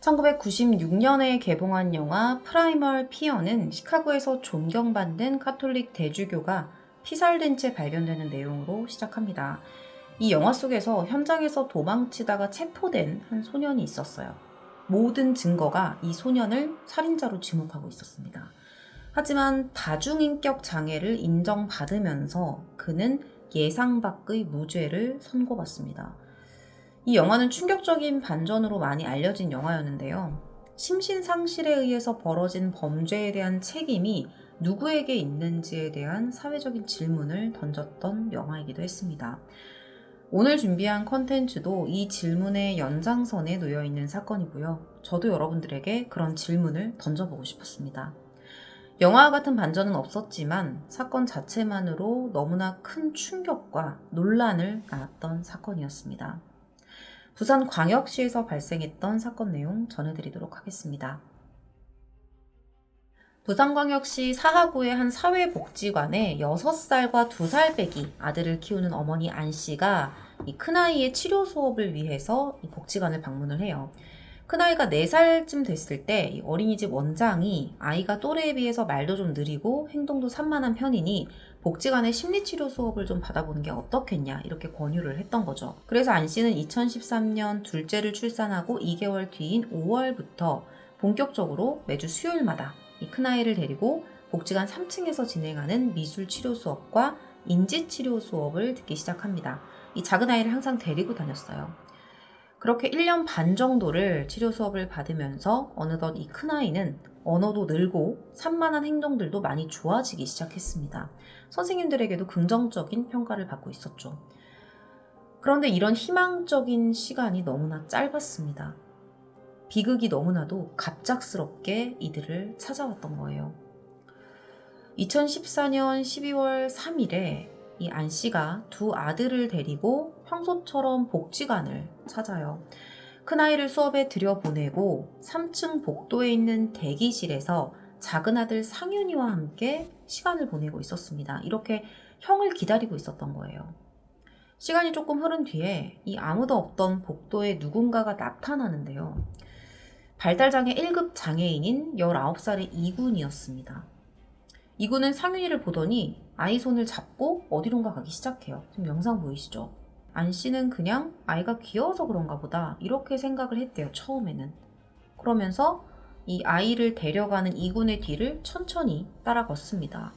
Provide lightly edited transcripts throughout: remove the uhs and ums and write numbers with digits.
1996년에 개봉한 영화 프라이멀 피어는 시카고에서 존경받는 카톨릭 대주교가 피살된 채 발견되는 내용으로 시작합니다. 이 영화 속에서 현장에서 도망치다가 체포된 한 소년이 있었어요. 모든 증거가 이 소년을 살인자로 지목하고 있었습니다. 하지만 다중인격 장애를 인정받으면서 그는 예상 밖의 무죄를 선고받습니다. 이 영화는 충격적인 반전으로 많이 알려진 영화였는데요. 심신상실에 의해서 벌어진 범죄에 대한 책임이 누구에게 있는지에 대한 사회적인 질문을 던졌던 영화이기도 했습니다. 오늘 준비한 컨텐츠도 이 질문의 연장선에 놓여 있는 사건이고요. 저도 여러분들에게 그런 질문을 던져보고 싶었습니다. 영화와 같은 반전은 없었지만 사건 자체만으로 너무나 큰 충격과 논란을 낳았던 사건이었습니다. 부산광역시에서 발생했던 사건 내용 전해드리도록 하겠습니다. 부산광역시 사하구의 한 사회복지관에 6살과 2살 배기 아들을 키우는 어머니 안씨가 이 큰아이의 치료 수업을 위해서 이 복지관을 방문을 해요. 큰아이가 4살쯤 됐을 때 어린이집 원장이 아이가 또래에 비해서 말도 좀 느리고 행동도 산만한 편이니 복지관의 심리치료 수업을 좀 받아보는 게 어떻겠냐 이렇게 권유를 했던 거죠. 그래서 안 씨는 2013년 둘째를 출산하고 2개월 뒤인 5월부터 본격적으로 매주 수요일마다 이 큰아이를 데리고 복지관 3층에서 진행하는 미술치료 수업과 인지치료 수업을 듣기 시작합니다. 이 작은 아이를 항상 데리고 다녔어요. 그렇게 1년 반 정도를 치료 수업을 받으면서 어느덧 이 큰아이는 언어도 늘고 산만한 행동들도 많이 좋아지기 시작했습니다. 선생님들에게도 긍정적인 평가를 받고 있었죠. 그런데 이런 희망적인 시간이 너무나 짧았습니다. 비극이 너무나도 갑작스럽게 이들을 찾아왔던 거예요. 2014년 12월 3일에 이 안 씨가 2 아들을 데리고 평소처럼 복지관을 찾아요. 큰아이를 수업에 들여보내고 3층 복도에 있는 대기실에서 작은 아들 상윤이와 함께 시간을 보내고 있었습니다. 이렇게 형을 기다리고 있었던 거예요. 시간이 조금 흐른 뒤에 이 아무도 없던 복도에 누군가가 나타나는데요. 발달장애 1급 장애인인 19살의 이군이었습니다. 이군은 상윤이를 보더니 아이 손을 잡고 어디론가 가기 시작해요. 지금 영상 보이시죠? 안 씨는 그냥 아이가 귀여워서 그런가 보다 이렇게 생각을 했대요, 처음에는. 그러면서 이 아이를 데려가는 이군의 뒤를 천천히 따라 걷습니다.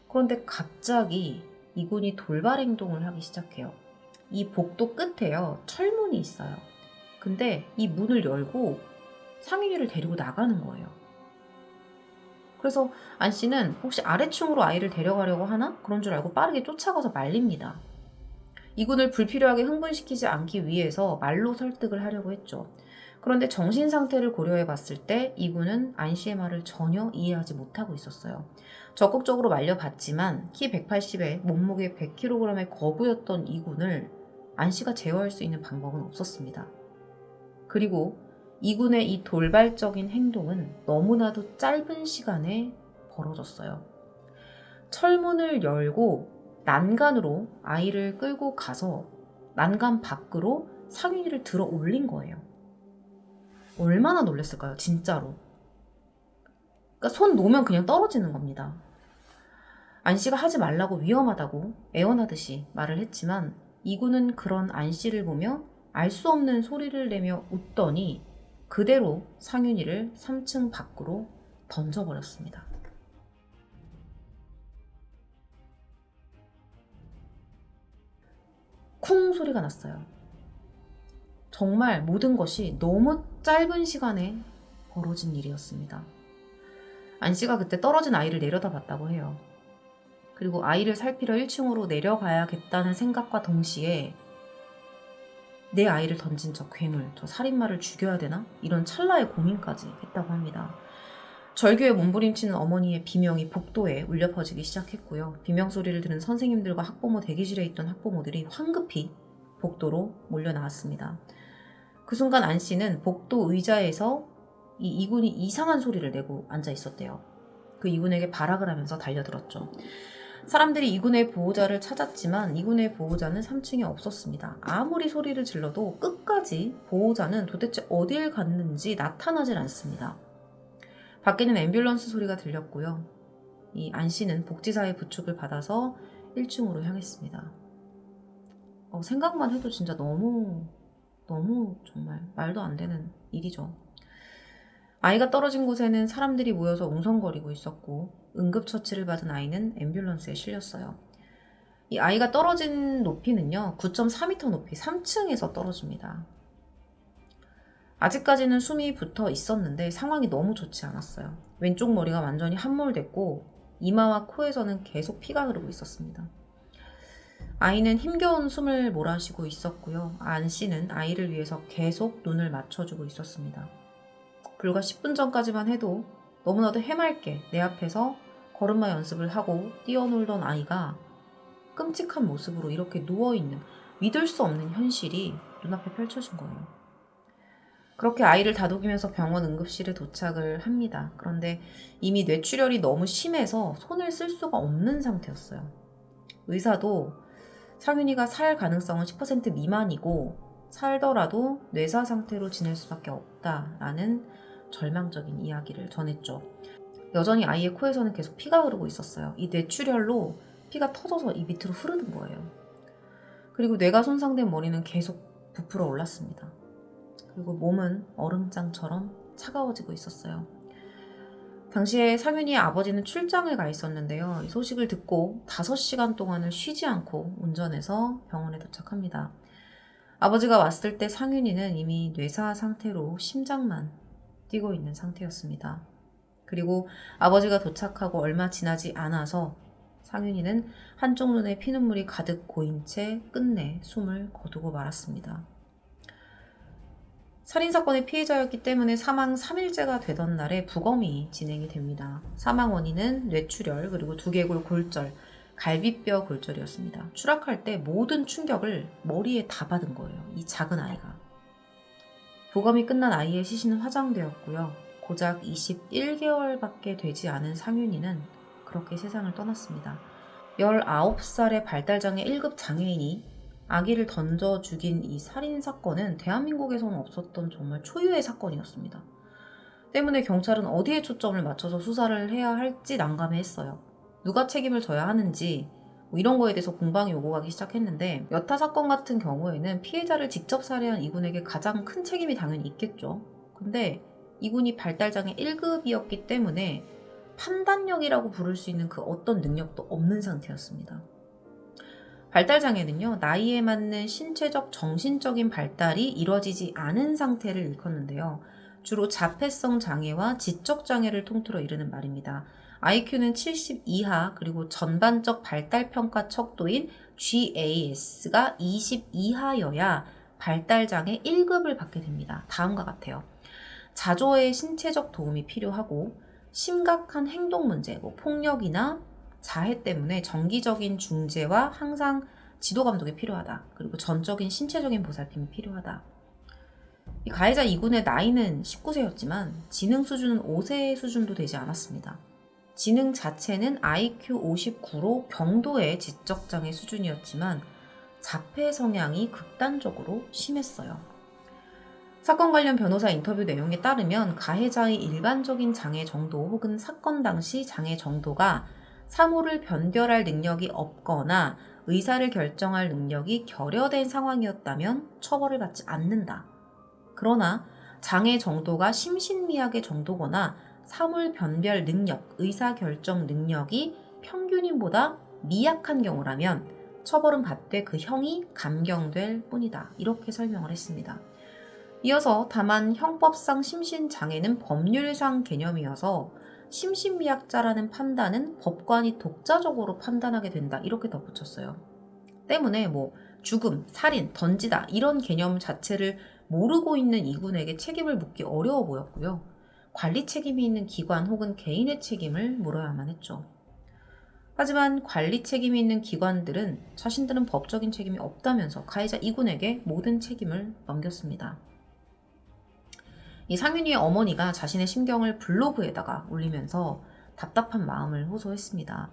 그런데 갑자기 이군이 돌발 행동을 하기 시작해요. 이 복도 끝에요, 철문이 있어요. 근데 이 문을 열고 상윤이를 데리고 나가는 거예요. 그래서 안 씨는 혹시 아래층으로 아이를 데려가려고 하나? 그런 줄 알고 빠르게 쫓아가서 말립니다. 이군을 불필요하게 흥분시키지 않기 위해서 말로 설득을 하려고 했죠. 그런데 정신 상태를 고려해 봤을 때 이군은 안 씨의 말을 전혀 이해하지 못하고 있었어요. 적극적으로 말려봤지만 키 180에 몸무게 100kg의 거구였던 이군을 안 씨가 제어할 수 있는 방법은 없었습니다. 그리고 이군의 이 돌발적인 행동은 너무나도 짧은 시간에 벌어졌어요. 철문을 열고 난간으로 아이를 끌고 가서 난간 밖으로 상윤이를 들어 올린 거예요. 얼마나 놀랐을까요, 진짜로. 그러니까 손 놓으면 그냥 떨어지는 겁니다. 안 씨가 하지 말라고 위험하다고 애원하듯이 말을 했지만 이군은 그런 안 씨를 보며 알 수 없는 소리를 내며 웃더니 그대로 상윤이를 3층 밖으로 던져버렸습니다. 쿵 소리가 났어요. 정말 모든 것이 너무 짧은 시간에 벌어진 일이었습니다. 안 씨가 그때 떨어진 아이를 내려다봤다고 해요. 그리고 아이를 살피려 1층으로 내려가야겠다는 생각과 동시에 내 아이를 던진 저 괴물, 저 살인마를 죽여야 되나? 이런 찰나의 고민까지 했다고 합니다. 절규에 몸부림치는 어머니의 비명이 복도에 울려 퍼지기 시작했고요. 비명 소리를 들은 선생님들과 학부모 대기실에 있던 학부모들이 황급히 복도로 몰려 나왔습니다. 그 순간 안 씨는 복도 의자에서 이 이군이 이상한 소리를 내고 앉아 있었대요. 그 이군에게 발악을 하면서 달려들었죠. 사람들이 이군의 보호자를 찾았지만 이군의 보호자는 3층에 없었습니다. 아무리 소리를 질러도 끝까지 보호자는 도대체 어딜 갔는지 나타나질 않습니다. 밖에는 앰뷸런스 소리가 들렸고요. 이 안 씨는 복지사의 부축을 받아서 1층으로 향했습니다. 생각만 해도 진짜 너무 정말 말도 안 되는 일이죠. 아이가 떨어진 곳에는 사람들이 모여서 웅성거리고 있었고 응급처치를 받은 아이는 앰뷸런스에 실렸어요. 이 아이가 떨어진 높이는요 9.4m 높이 3층에서 떨어집니다. 아직까지는 숨이 붙어 있었는데 상황이 너무 좋지 않았어요. 왼쪽 머리가 완전히 함몰됐고 이마와 코에서는 계속 피가 흐르고 있었습니다. 아이는 힘겨운 숨을 몰아쉬고 있었고요. 안 씨는 아이를 위해서 계속 눈을 맞춰주고 있었습니다. 불과 10분 전까지만 해도 너무나도 해맑게 내 앞에서 걸음마 연습을 하고 뛰어놀던 아이가 끔찍한 모습으로 이렇게 누워있는 믿을 수 없는 현실이 눈앞에 펼쳐진 거예요. 그렇게 아이를 다독이면서 병원 응급실에 도착을 합니다. 그런데 이미 뇌출혈이 너무 심해서 손을 쓸 수가 없는 상태였어요. 의사도 상윤이가 살 가능성은 10% 미만이고 살더라도 뇌사 상태로 지낼 수밖에 없다라는 절망적인 이야기를 전했죠. 여전히 아이의 코에서는 계속 피가 흐르고 있었어요. 이 뇌출혈로 피가 터져서 이 밑으로 흐르는 거예요. 그리고 뇌가 손상된 머리는 계속 부풀어 올랐습니다. 그리고 몸은 얼음장처럼 차가워지고 있었어요. 당시에 상윤이의 아버지는 출장을 가 있었는데요. 이 소식을 듣고 5시간 동안을 쉬지 않고 운전해서 병원에 도착합니다. 아버지가 왔을 때 상윤이는 이미 뇌사 상태로 심장만 뛰고 있는 상태였습니다. 그리고 아버지가 도착하고 얼마 지나지 않아서 상윤이는 한쪽 눈에 피눈물이 가득 고인 채 끝내 숨을 거두고 말았습니다. 살인사건의 피해자였기 때문에 사망 3일째가 되던 날에 부검이 진행이 됩니다. 사망 원인은 뇌출혈 그리고 두개골 골절, 갈비뼈 골절이었습니다. 추락할 때 모든 충격을 머리에 다 받은 거예요. 이 작은 아이가. 부검이 끝난 아이의 시신은 화장되었고요. 고작 21개월밖에 되지 않은 상윤이는 그렇게 세상을 떠났습니다. 19살의 발달장애 1급 장애인이 아기를 던져 죽인 이 살인사건은 대한민국에서는 없었던 정말 초유의 사건이었습니다. 때문에 경찰은 어디에 초점을 맞춰서 수사를 해야 할지 난감해했어요. 누가 책임을 져야 하는지 이런 거에 대해서 공방이 오고 가기 시작했는데 여타 사건 같은 경우에는 피해자를 직접 살해한 이군에게 가장 큰 책임이 당연히 있겠죠. 근데 이군이 발달장애 1급이었기 때문에 판단력이라고 부를 수 있는 그 어떤 능력도 없는 상태였습니다. 발달장애는요, 나이에 맞는 신체적, 정신적인 발달이 이루어지지 않은 상태를 일컫는데요. 주로 자폐성 장애와 지적장애를 통틀어 이르는 말입니다. IQ는 70 이하, 그리고 전반적 발달평가 척도인 GAS가 20 이하여야 발달장애 1급을 받게 됩니다. 다음과 같아요. 자조의 신체적 도움이 필요하고, 심각한 행동 문제, 폭력이나 자해 때문에 정기적인 중재와 항상 지도 감독이 필요하다. 그리고 전적인 신체적인 보살핌이 필요하다. 이 가해자 2군의 나이는 19세였지만 지능 수준은 5세 수준도 되지 않았습니다. 지능 자체는 IQ 59로 경도의 지적장애 수준이었지만 자폐 성향이 극단적으로 심했어요. 사건 관련 변호사 인터뷰 내용에 따르면 가해자의 일반적인 장애 정도 혹은 사건 당시 장애 정도가 사물을 변별할 능력이 없거나 의사를 결정할 능력이 결여된 상황이었다면 처벌을 받지 않는다. 그러나 장애 정도가 심신미약의 정도거나 사물 변별 능력, 의사결정 능력이 평균인보다 미약한 경우라면 처벌은 받되 그 형이 감경될 뿐이다. 이렇게 설명을 했습니다. 이어서 다만 형법상 심신장애는 법률상 개념이어서 심신미약자라는 판단은 법관이 독자적으로 판단하게 된다. 이렇게 덧붙였어요. 때문에 죽음, 살인, 던지다 이런 개념 자체를 모르고 있는 이군에게 책임을 묻기 어려워 보였고요. 관리 책임이 있는 기관 혹은 개인의 책임을 물어야만 했죠. 하지만 관리 책임이 있는 기관들은 자신들은 법적인 책임이 없다면서 가해자 이군에게 모든 책임을 넘겼습니다. 이 상윤이의 어머니가 자신의 심경을 블로그에다가 올리면서 답답한 마음을 호소했습니다.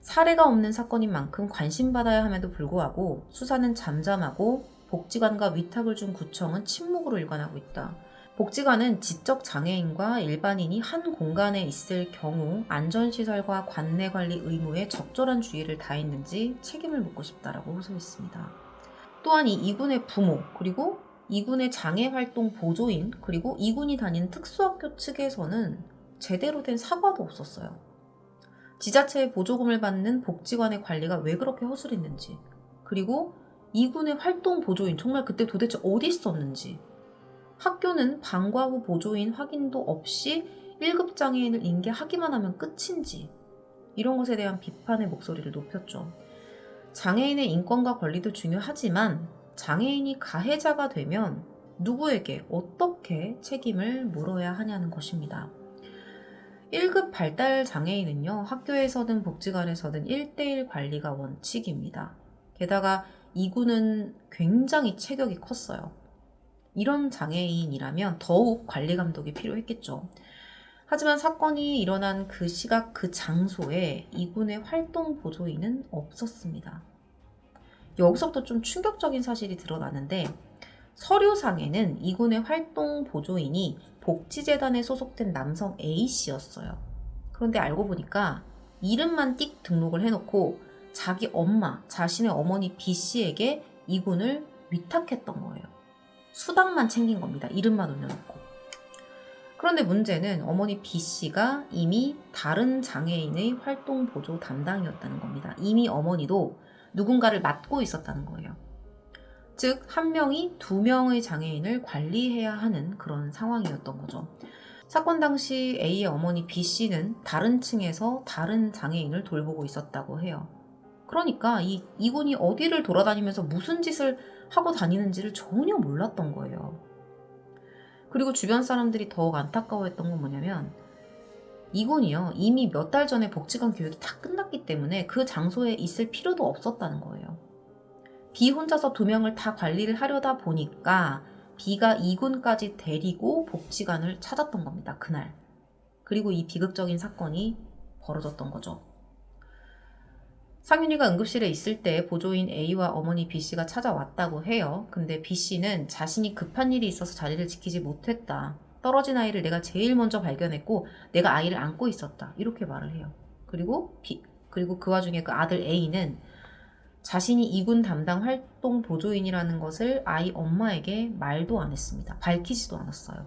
사례가 없는 사건인 만큼 관심받아야 함에도 불구하고 수사는 잠잠하고 복지관과 위탁을 준 구청은 침묵으로 일관하고 있다. 복지관은 지적 장애인과 일반인이 한 공간에 있을 경우 안전시설과 관내관리 의무에 적절한 주의를 다했는지 책임을 묻고 싶다라고 호소했습니다. 또한 이 이군의 부모, 그리고 이군의 장애활동 보조인, 그리고 이군이 다니는 특수학교 측에서는 제대로 된 사과도 없었어요. 지자체의 보조금을 받는 복지관의 관리가 왜 그렇게 허술했는지, 그리고 이군의 활동 보조인 정말 그때 도대체 어디 있었는지, 학교는 방과 후 보조인 확인도 없이 1급 장애인을 인계하기만 하면 끝인지, 이런 것에 대한 비판의 목소리를 높였죠. 장애인의 인권과 권리도 중요하지만 장애인이 가해자가 되면 누구에게 어떻게 책임을 물어야 하냐는 것입니다. 1급 발달 장애인은요, 학교에서든 복지관에서든 1대1 관리가 원칙입니다. 게다가 2구는 굉장히 체격이 컸어요. 이런 장애인이라면 더욱 관리 감독이 필요했겠죠. 하지만 사건이 일어난 그 시각 그 장소에 2군의 활동 보조인은 없었습니다. 여기서부터 좀 충격적인 사실이 드러나는데, 서류상에는 2군의 활동 보조인이 복지재단에 소속된 남성 A씨였어요. 그런데 알고 보니까 이름만 띡 등록을 해놓고 자기 엄마, 자신의 어머니 B씨에게 2군을 위탁했던 거예요. 수당만 챙긴 겁니다. 이름만 올려놓고. 그런데 문제는 어머니 B씨가 이미 다른 장애인의 활동 보조 담당이었다는 겁니다. 이미 어머니도 누군가를 맡고 있었다는 거예요. 즉, 한 명이 두 명의 장애인을 관리해야 하는 그런 상황이었던 거죠. 사건 당시 A의 어머니 B씨는 다른 층에서 다른 장애인을 돌보고 있었다고 해요. 그러니까 이군이 어디를 돌아다니면서 무슨 짓을 하고 다니는지를 전혀 몰랐던 거예요. 그리고 주변 사람들이 더욱 안타까워했던 건 뭐냐면, 이군이요, 이미 몇 달 전에 복지관 교육이 다 끝났기 때문에 그 장소에 있을 필요도 없었다는 거예요. B 혼자서 2명을 다 관리를 하려다 보니까 B가 이군까지 데리고 복지관을 찾았던 겁니다. 그날. 그리고 이 비극적인 사건이 벌어졌던 거죠. 상윤이가 응급실에 있을 때 보조인 A와 어머니 B씨가 찾아왔다고 해요. 근데 B씨는 자신이 급한 일이 있어서 자리를 지키지 못했다. 떨어진 아이를 내가 제일 먼저 발견했고 내가 아이를 안고 있었다. 이렇게 말을 해요. 그리고 그 와중에 그 아들 A는 자신이 이군 담당 활동 보조인이라는 것을 아이 엄마에게 말도 안 했습니다. 밝히지도 않았어요.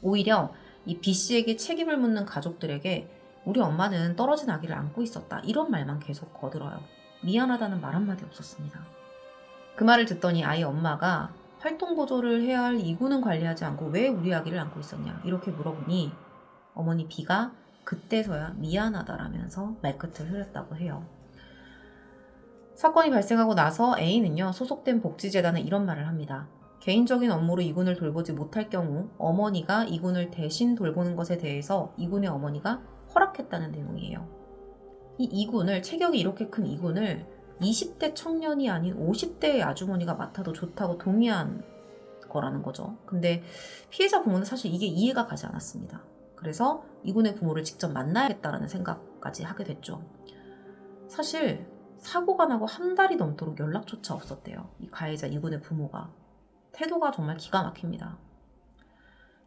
오히려 이 B씨에게 책임을 묻는 가족들에게 우리 엄마는 떨어진 아기를 안고 있었다, 이런 말만 계속 거들어요. 미안하다는 말 한마디 없었습니다. 그 말을 듣더니 아이 엄마가 활동 보조를 해야 할 이군은 관리하지 않고 왜 우리 아기를 안고 있었냐 이렇게 물어보니 어머니 B가 그때서야 미안하다라면서 말끝을 흐렸다고 해요. 사건이 발생하고 나서 A는요, 소속된 복지재단에 이런 말을 합니다. 개인적인 업무로 이군을 돌보지 못할 경우 어머니가 이군을 대신 돌보는 것에 대해서 이군의 어머니가 허락했다는 내용이에요. 이 이군을, 체격이 이렇게 큰 이군을 20대 청년이 아닌 50대의 아주머니가 맡아도 좋다고 동의한 거라는 거죠. 근데 피해자 부모는 사실 이게 이해가 가지 않았습니다. 그래서 이군의 부모를 직접 만나야겠다라는 생각까지 하게 됐죠. 사실 사고가 나고 한 달이 넘도록 연락조차 없었대요. 이 가해자 이군의 부모가. 태도가 정말 기가 막힙니다.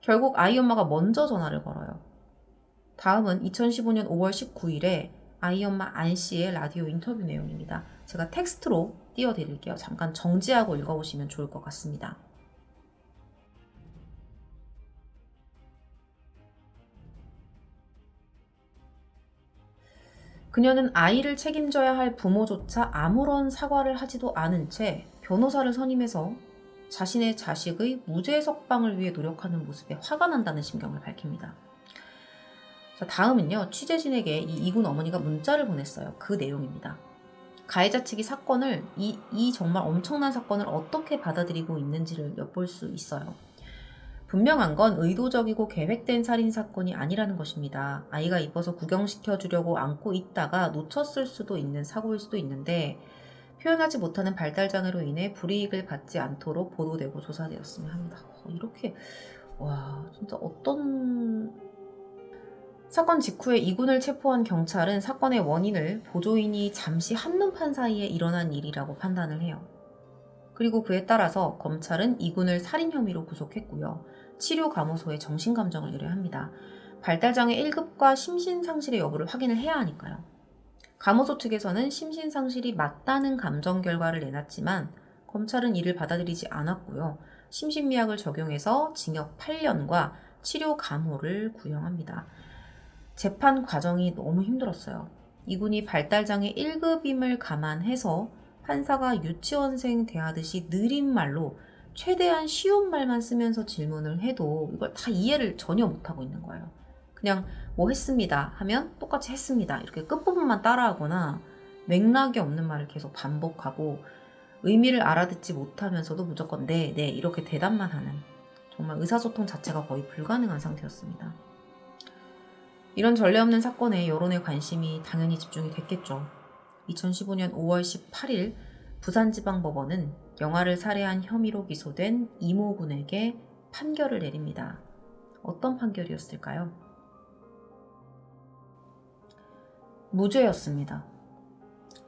결국 아이 엄마가 먼저 전화를 걸어요. 다음은 2015년 5월 19일에 아이 엄마 안 씨의 라디오 인터뷰 내용입니다. 제가 텍스트로 띄워드릴게요. 잠깐 정지하고 읽어보시면 좋을 것 같습니다. 그녀는 아이를 책임져야 할 부모조차 아무런 사과를 하지도 않은 채 변호사를 선임해서 자신의 자식의 무죄 석방을 위해 노력하는 모습에 화가 난다는 심경을 밝힙니다. 자, 다음은요, 취재진에게 이군 어머니가 문자를 보냈어요. 그 내용입니다. 가해자 측이 사건을, 이 정말 엄청난 사건을 어떻게 받아들이고 있는지를 엿볼 수 있어요. 분명한 건 의도적이고 계획된 살인사건이 아니라는 것입니다. 아이가 이뻐서 구경시켜주려고 안고 있다가 놓쳤을 수도 있는 사고일 수도 있는데 표현하지 못하는 발달장애로 인해 불이익을 받지 않도록 보도되고 조사되었으면 합니다. 이렇게, 와, 진짜 어떤 사건 직후에 이군을 체포한 경찰은 사건의 원인을 보조인이 잠시 한눈판 사이에 일어난 일이라고 판단을 해요. 그리고 그에 따라서 검찰은 이군을 살인 혐의로 구속했고요. 치료감호소에 정신감정을 의뢰합니다. 발달장애 1급과 심신상실의 여부를 확인을 해야 하니까요. 감호소 측에서는 심신상실이 맞다는 감정 결과를 내놨지만 검찰은 이를 받아들이지 않았고요. 심신미약을 적용해서 징역 8년과 치료 감호를 구형합니다. 재판 과정이 너무 힘들었어요. 이군이 발달장애 1급임을 감안해서 판사가 유치원생 대하듯이 느린 말로 최대한 쉬운 말만 쓰면서 질문을 해도 이걸 다 이해를 전혀 못하고 있는 거예요. 그냥 뭐 했습니다 하면 똑같이 했습니다 이렇게 끝부분만 따라하거나 맥락이 없는 말을 계속 반복하고 의미를 알아듣지 못하면서도 무조건 네, 네 이렇게 대답만 하는, 정말 의사소통 자체가 거의 불가능한 상태였습니다. 이런 전례 없는 사건에 여론의 관심이 당연히 집중이 됐겠죠. 2015년 5월 18일 부산지방법원은 영아를 살해한 혐의로 기소된 이모 군에게 판결을 내립니다. 어떤 판결이었을까요? 무죄였습니다.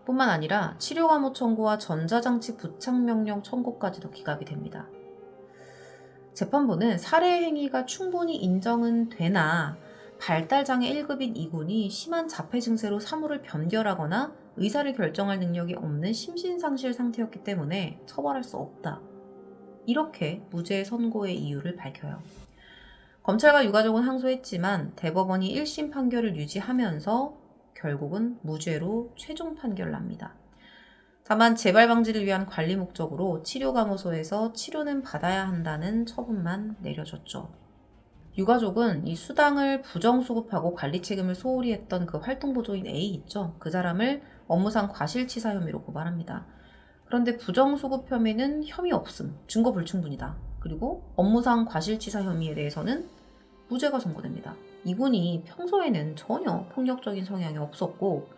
뿐만 아니라 치료감호 청구와 전자장치 부착명령 청구까지도 기각이 됩니다. 재판부는 살해 행위가 충분히 인정은 되나 발달장애 1급인 이군이 심한 자폐 증세로 사물을 변결하거나 의사를 결정할 능력이 없는 심신상실 상태였기 때문에 처벌할 수 없다. 이렇게 무죄 선고의 이유를 밝혀요. 검찰과 유가족은 항소했지만 대법원이 1심 판결을 유지하면서 결국은 무죄로 최종 판결을 납니다. 다만 재발 방지를 위한 관리 목적으로 치료감호소에서 치료는 받아야 한다는 처분만 내려졌죠. 유가족은 이 수당을 부정수급하고 관리 책임을 소홀히 했던 그 활동보조인 A 있죠. 그 사람을 업무상 과실치사 혐의로 고발합니다. 그런데 부정수급 혐의는 혐의 없음, 증거 불충분이다. 그리고 업무상 과실치사 혐의에 대해서는 무죄가 선고됩니다. 이군이 평소에는 전혀 폭력적인 성향이 없었고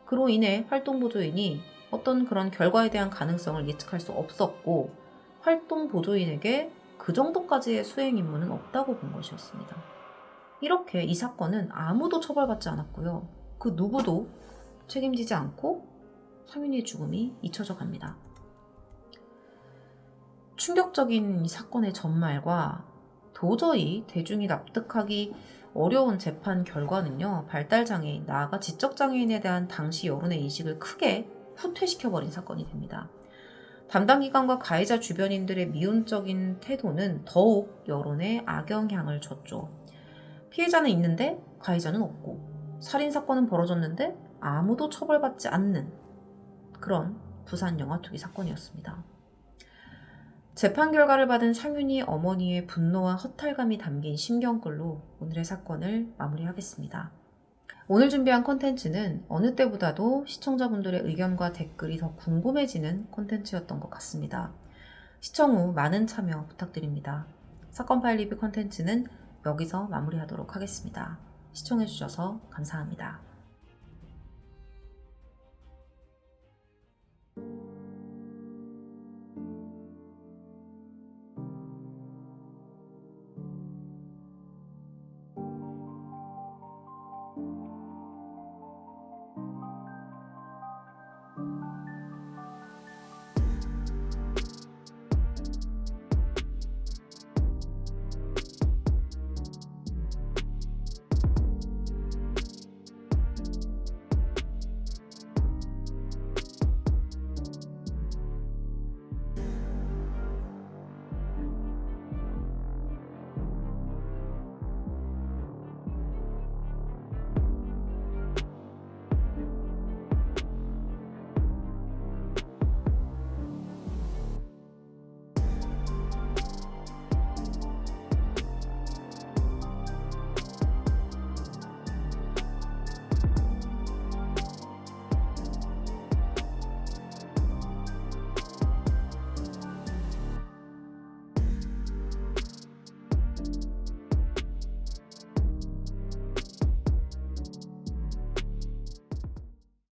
그로 인해 활동보조인이 어떤 그런 결과에 대한 가능성을 예측할 수 없었고 활동보조인에게 그 정도까지의 수행 임무는 없다고 본 것이었습니다. 이렇게 이 사건은 아무도 처벌받지 않았고요. 그 누구도 책임지지 않고 상윤이의 죽음이 잊혀져 갑니다. 충격적인 이 사건의 전말과 도저히 대중이 납득하기 어려운 재판 결과는요, 발달장애인, 나아가 지적장애인에 대한 당시 여론의 인식을 크게 후퇴시켜버린 사건이 됩니다. 담당 기관과 가해자 주변인들의 미온적인 태도는 더욱 여론에 악영향을 줬죠. 피해자는 있는데 가해자는 없고, 살인사건은 벌어졌는데 아무도 처벌받지 않는 그런 부산 영화투기 사건이었습니다. 재판 결과를 받은 상윤이 어머니의 분노와 허탈감이 담긴 심경글로 오늘의 사건을 마무리하겠습니다. 오늘 준비한 콘텐츠는 어느 때보다도 시청자분들의 의견과 댓글이 더 궁금해지는 콘텐츠였던 것 같습니다. 시청 후 많은 참여 부탁드립니다. 사건 파일 리뷰 콘텐츠는 여기서 마무리하도록 하겠습니다. 시청해주셔서 감사합니다.